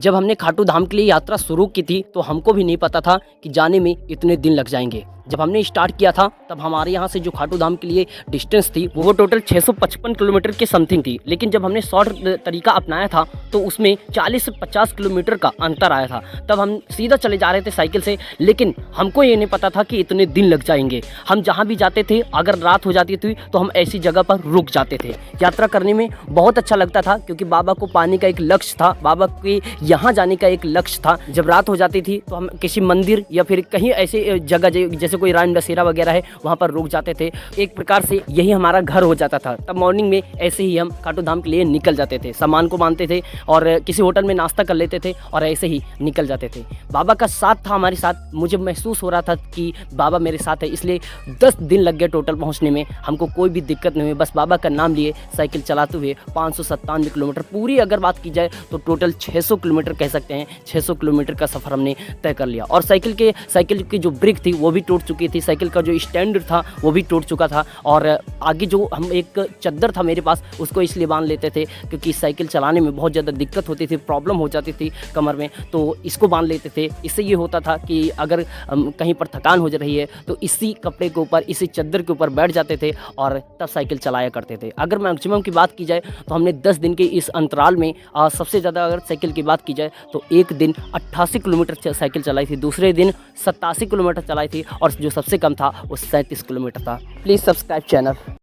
जब हमने खाटू धाम के लिए यात्रा शुरू की थी तो हमको भी नहीं पता था कि जाने में इतने दिन लग जाएंगे। जब हमने स्टार्ट किया था तब हमारे यहाँ से जो खाटू धाम के लिए डिस्टेंस थी वो टोटल 655 किलोमीटर के समथिंग थी, लेकिन जब हमने शॉर्ट तरीका अपनाया था तो उसमें 40 से 50 किलोमीटर का अंतर आया था। तब हम सीधा चले जा रहे थे साइकिल से, लेकिन हमको ये नहीं पता था कि इतने दिन लग जाएंगे। हम जहाँ भी जाते थे अगर रात हो जाती थी तो हम ऐसी जगह पर रुक जाते थे। यात्रा करने में बहुत अच्छा लगता था क्योंकि बाबा को पाने का एक लक्ष्य था, बाबा के यहाँ जाने का एक लक्ष्य था। जब रात हो जाती थी तो हम किसी मंदिर या फिर कहीं ऐसे जगह जैसे कोई राम बसेरा वगैरह है वहाँ पर रुक जाते थे। एक प्रकार से यही हमारा घर हो जाता था। तब मॉर्निंग में ऐसे ही हम खाटू धाम के लिए निकल जाते थे, सामान को बांधते थे और किसी होटल में नाश्ता कर लेते थे और ऐसे ही निकल जाते थे। बाबा का साथ था हमारे साथ, मुझे महसूस हो रहा था कि बाबा मेरे साथ है, इसलिए 10 दिन लग गए टोटल पहुँचने में। हमको कोई भी दिक्कत नहीं हुई, बस बाबा का नाम लिए साइकिल चलाते हुए 597 किलोमीटर पूरी अगर बात की जाए तो टोटल 600 किलोमीटर कह सकते हैं। 600 किलोमीटर का सफ़र हमने तय कर लिया और साइकिल की जो ब्रेक थी वो भी टूट चुकी थी, साइकिल का जो स्टैंड था वो भी टूट चुका था और आगे जो हम एक चद्दर था मेरे पास उसको इसलिए बांध लेते थे क्योंकि साइकिल चलाने में बहुत ज़्यादा दिक्कत होती थी, प्रॉब्लम हो जाती थी कमर में, तो इसको बांध लेते थे। इससे ये होता था कि अगर कहीं पर थकान हो जा रही है तो इसी कपड़े के ऊपर, इसी चद्दर के ऊपर बैठ जाते थे और तब साइकिल चलाया करते थे। अगर मैक्सिमम की बात की जाए तो हमने 10 दिन के इस अंतराल में सबसे ज़्यादा अगर साइकिल की बात की जाए तो एक दिन 88 किलोमीटर साइकिल चलाई थी, दूसरे दिन 87 किलोमीटर चलाई थी और जो सबसे कम था वो 37 किलोमीटर था। Please subscribe channel.